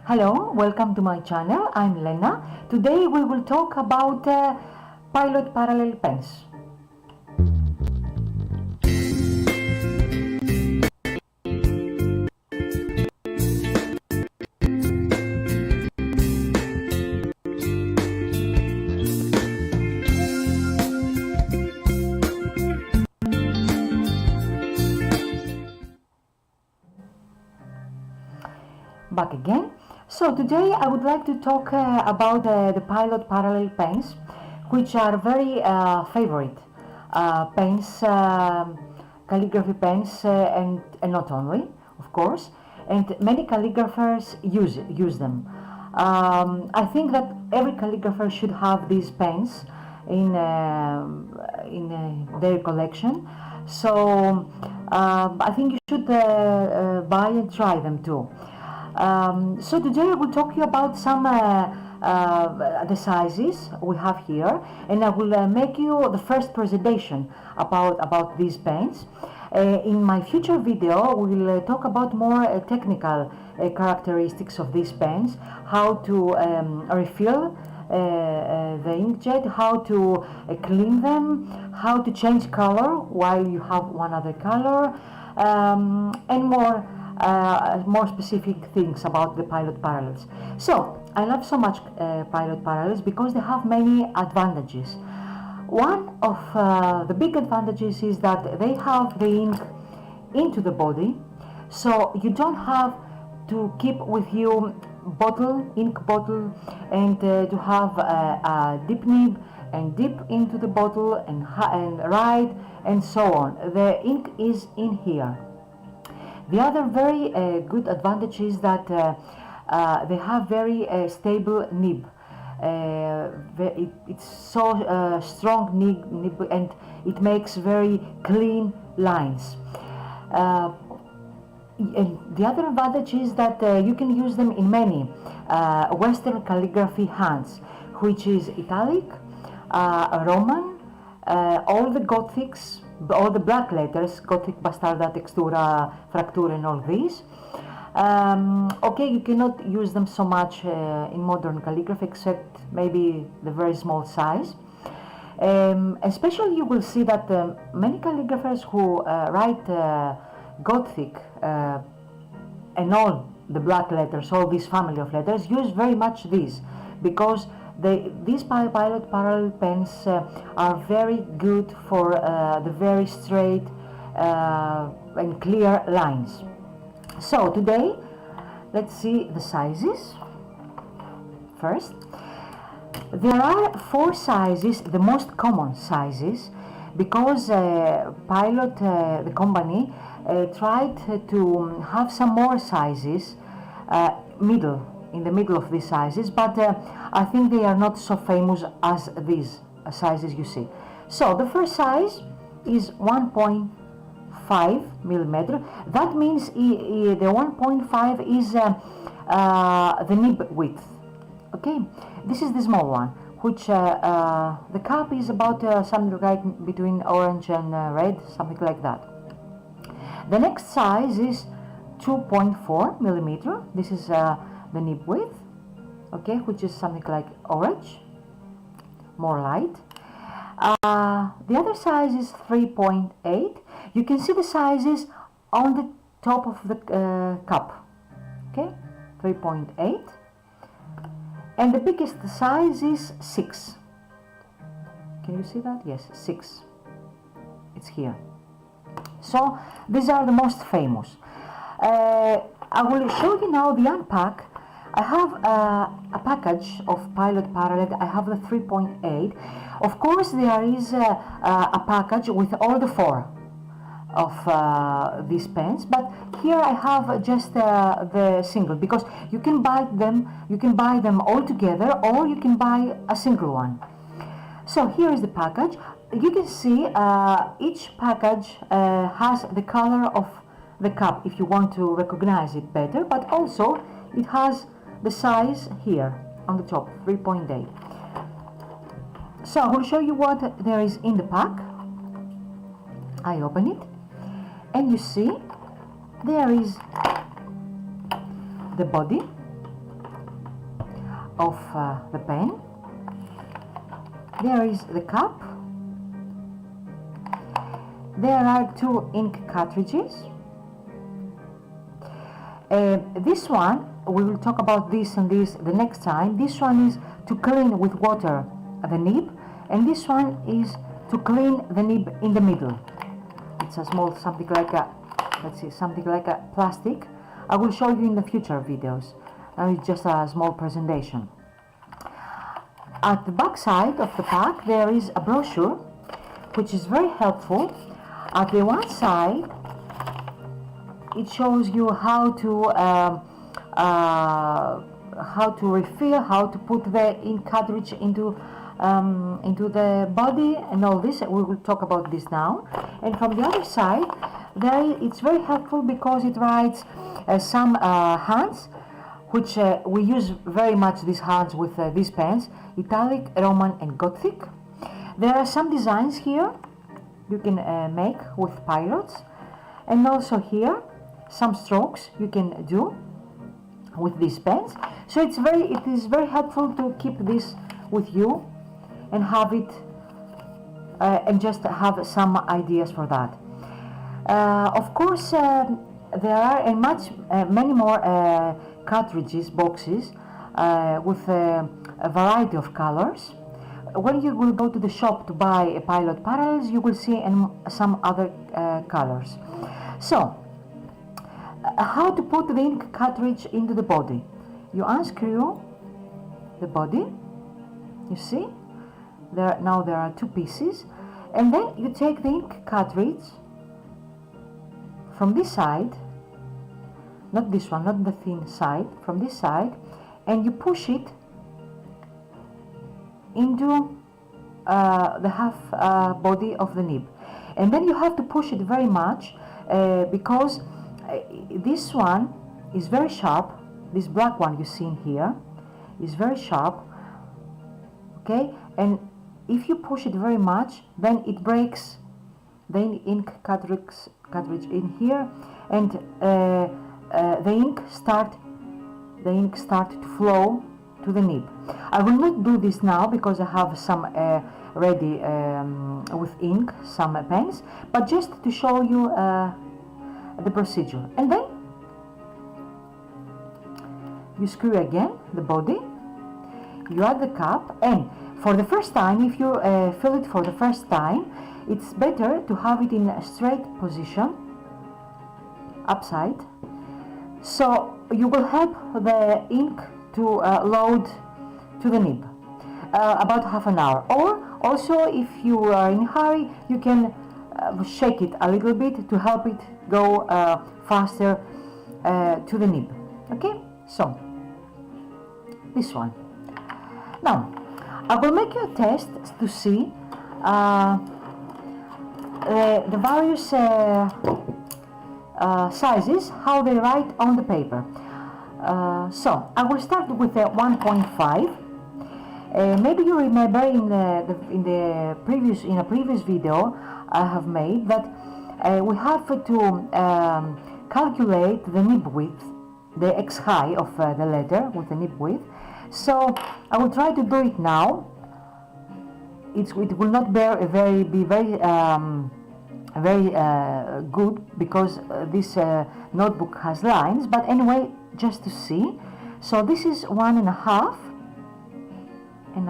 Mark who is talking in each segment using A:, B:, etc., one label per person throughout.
A: Hello, welcome to my channel. I'm Lena. Today we will talk about pilot parallel pens. Back again. So today I would like to talk about the pilot parallel pens, which are very favorite pens, calligraphy pens, and not only, of course, and many calligraphers use them. I think that every calligrapher should have these pens in their collection. So I think you should buy and try them too. So today I will talk to you about some the sizes we have here, and I will make you the first presentation about these pens. In my future video we will talk about more technical characteristics of these pens, how to refill the inkjet, how to clean them, how to change color while you have one other color, and more specific things about the pilot parallels. So I love so much pilot parallels because they have many advantages. One of the big advantages is that they have the ink into the body, so you don't have to keep with you ink bottle, and to have a dip nib and dip into the bottle and write and so on. The ink is in here. The other very good advantage is that they have very stable nib. It's so strong nib, and it makes very clean lines. And the other advantage is that you can use them in many Western calligraphy hands, which is Italic, Roman, all the Gothics, all the black letters, Gothic, Bastarda, Textura, Fraktur, and all these. Okay, you cannot use them so much in modern calligraphy, except maybe the very small size. Especially you will see that many calligraphers who write Gothic and all the black letters, all this family of letters, use very much these, because these pilot parallel pens are very good for the very straight and clear lines. So today let's see the sizes. First, there are 4 sizes, the most common sizes, because Pilot, the company, tried to have some more sizes in the middle of these sizes, but I think they are not so famous as these sizes you see. So the first size is 1.5 millimeter. That means the 1.5 is the nib width. Okay, this is the small one, which the cap is about something like between orange and red, something like that. The next size is 2.4 millimeter. This is the nib width, okay, which is something like orange, more light. The other size is 3.8. You can see the sizes on the top of the cup, okay, 3.8. And the biggest size is 6. Can you see that? Yes, 6. It's here. So these are the most famous. I will show you now the unpack. I have a package of pilot parallel. I have the 3.8. Of course, there is a package with all the 4 of these pens, but here I have just the single, because you can buy them all together, or you can buy a single one. So here is the package. You can see each package has the color of the cup, if you want to recognize it better, but also it has the size here on the top, 3.8. So I will show you what there is in the pack. I open it, and you see there is the body, of the pen. There is the cap. There are two ink cartridges. This one, we will talk about this and this the next time. This one is to clean with water the nib, and this one is to clean the nib in the middle. It's a small, something like a, let's see, something like a plastic. I will show you in the future videos. Now it's just a small presentation. At the back side of the pack there is a brochure, which is very helpful. At the one side it shows you how to refill, how to put the ink cartridge into the body and all this. We will talk about this now. And from the other side it's very helpful because it writes some hands, which we use very much these hands with these pens: Italic, Roman and Gothic. There are some designs here you can make with pilots, and also here some strokes you can do with these pens. So it is very helpful to keep this with you and have it and just have some ideas for that. Of course there are many more cartridges, boxes with a variety of colors. When you will go to the shop to buy a pilot parallels, you will see some other colors. So how to put the ink cartridge into the body? You unscrew the body, you see now there are two pieces, and then you take the ink cartridge from this side, not this one, not the thin side, from this side, and you push it into the half body of the nib. And then you have to push it very much because this one is very sharp. This black one you see in here is very sharp, okay? And if you push it very much, then it breaks the ink cartridge in here, and the ink start to flow to the nib. I will not do this now because I have some ready with ink, some pens, but just to show you the procedure. And then you screw again the body, you add the cap, and for the first time, if you fill it for the first time, it's better to have it in a straight position, upside, so you will help the ink to load to the nib about half an hour. Or also, if you are in a hurry, you can shake it a little bit to help it go faster to the nib. Okay, so this one. Now I will make you a test to see the various sizes, how they write on the paper. So I will start with a 1.5. Maybe you remember in a previous video I have made that we have to calculate the nib width, the X high of the letter with the nib width. So I will try to do it now. It will not be very good because this notebook has lines, but anyway, just to see. So this is 1.5, and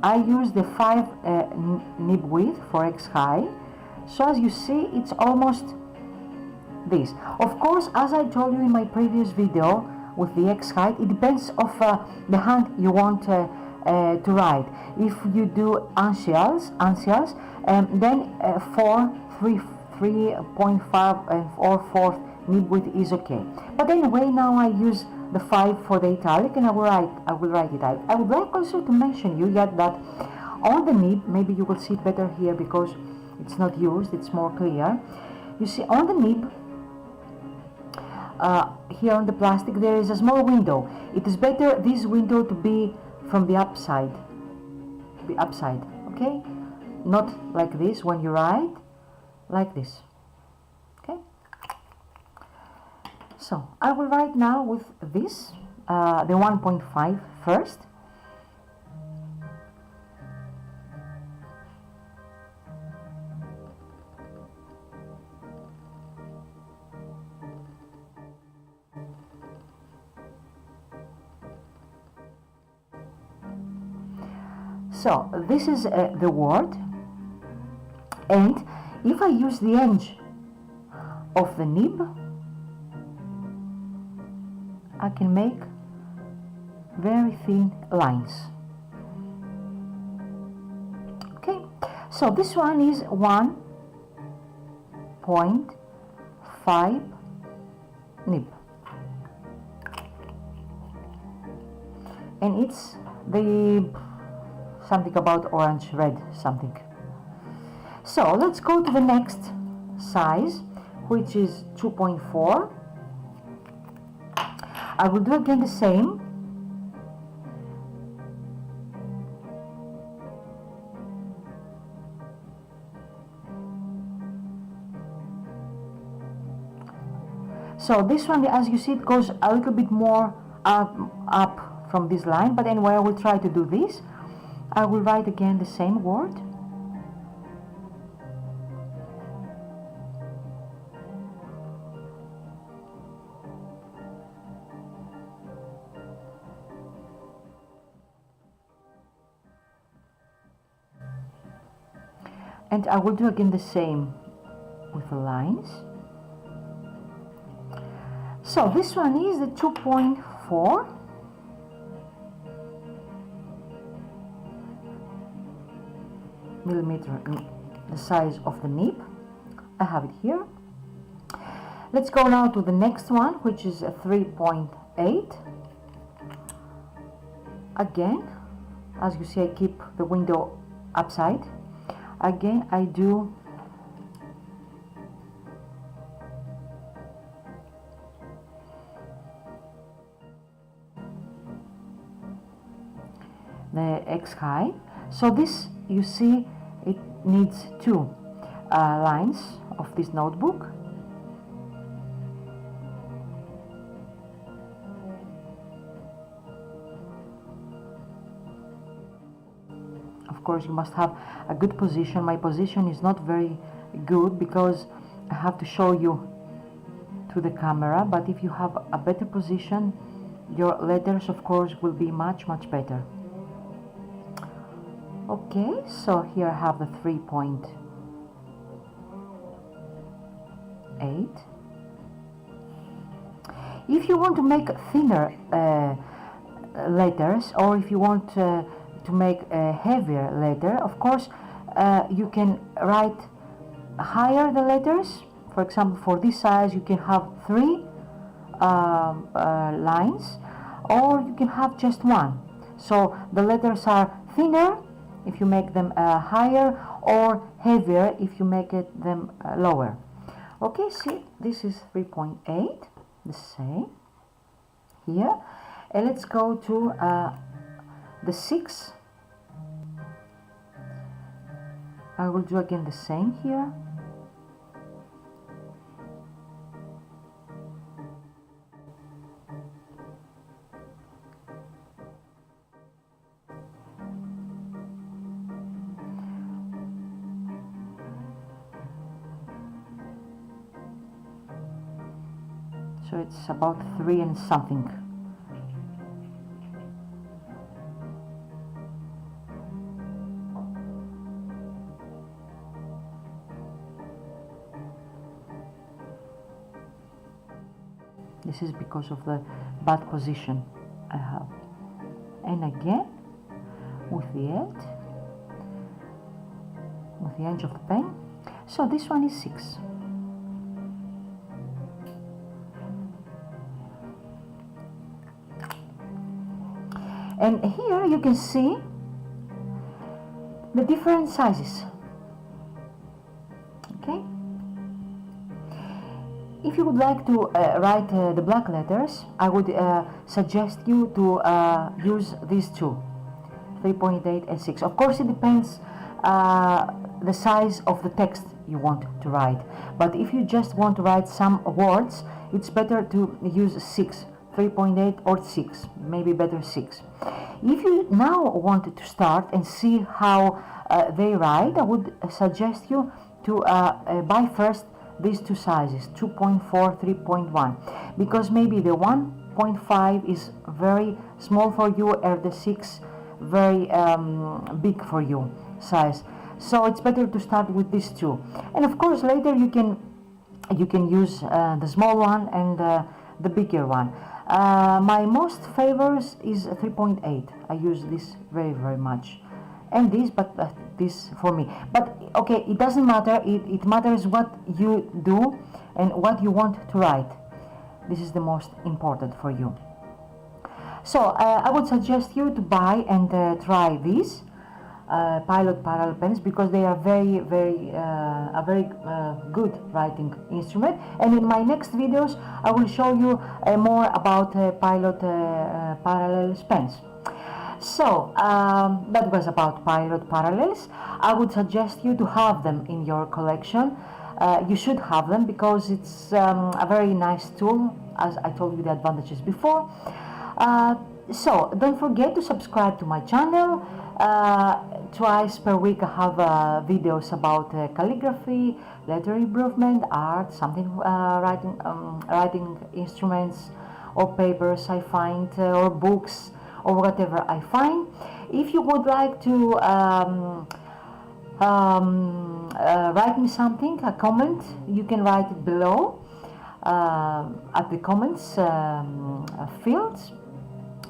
A: I use the 5 nib width for X high. So as you see, it's almost this. Of course, as I told you in my previous video with the X height, it depends of the hand you want to write. If you do uncials, then 3.5 or 4 nib width is okay. But anyway, now I use the 5 for the italic, and I will write it out. I would like also to mention you that on the nib, maybe you will see it better here because it's not used, it's more clear. You see on the nib, here on the plastic, there is a small window. It is better this window to be from the upside, okay? Not like this when you write, like this, okay? So I will write now with this, the 1.5 first. So this is the word, and if I use the edge of the nib, I can make very thin lines. Okay, so this one is 1.5 nib, and it's the something about orange red something. So let's go to the next size, which is 2.4. I will do again the same. So this one, as you see, it goes a little bit more up from this line, but anyway, I will try to do this. I will write again the same word. And I will do again the same with the lines. So this one is the 2.4. millimeter, the size of the nib. I have it here. Let's go now to the next one, which is a 3.8. Again, as you see, I keep the window upside. Again, I do the X high. So this, you see, it needs two lines of this notebook. Of course, you must have a good position. My position is not very good because I have to show you to the camera, but if you have a better position, your letters, of course, will be much better. Okay, so here I have the 3.8. If you want to make thinner letters, or if you want to make a heavier letter, of course, you can write higher the letters. For example, for this size, you can have 3 lines, or you can have just 1. So the letters are thinner if you make them higher, or heavier if you make them lower. Okay, see, this is 3.8, the same here. And let's go to the 6. I will do again the same here. So it's about 3 and something. This is because of the bad position I have. And again, with the edge of the pen. So this one is 6. And here you can see the different sizes. Okay? If you would like to write the black letters, I would suggest you to use these two, 3.8 and 6. Of course, it depends the size of the text you want to write. But if you just want to write some words, it's better to use 6, 3.8 or 6, maybe better 6. If you now want to start and see how they write, I would suggest you to buy first these two sizes, 2.4, 3.1, because maybe the 1.5 is very small for you or the 6 very big for you size. So it's better to start with these two, and of course later you can use the small one and the bigger one. My most favors is 3.8. I use this very much, and this, but this for me. But okay, it doesn't matter. It matters what you do and what you want to write. This is the most important for you. So I would suggest you to buy and try these Pilot parallel pens, because they are very good writing instrument. And in my next videos I will show you more about Pilot parallel pens. So that was about Pilot parallels. I would suggest you to have them in your collection. You should have them because it's a very nice tool, as I told you the advantages before. So don't forget to subscribe to my channel. Twice per week I have videos about calligraphy, letter improvement, art, something writing instruments or papers I find, or books, or whatever I find. If you would like to write me something, a comment, you can write it below at the comments fields.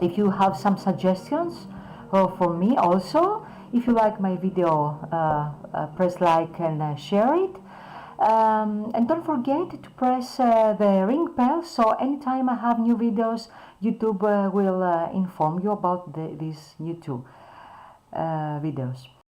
A: If you have some suggestions for me also, if you like my video, press like and share it. And don't forget to press the ring bell, so anytime I have new videos, YouTube will inform you about these new videos.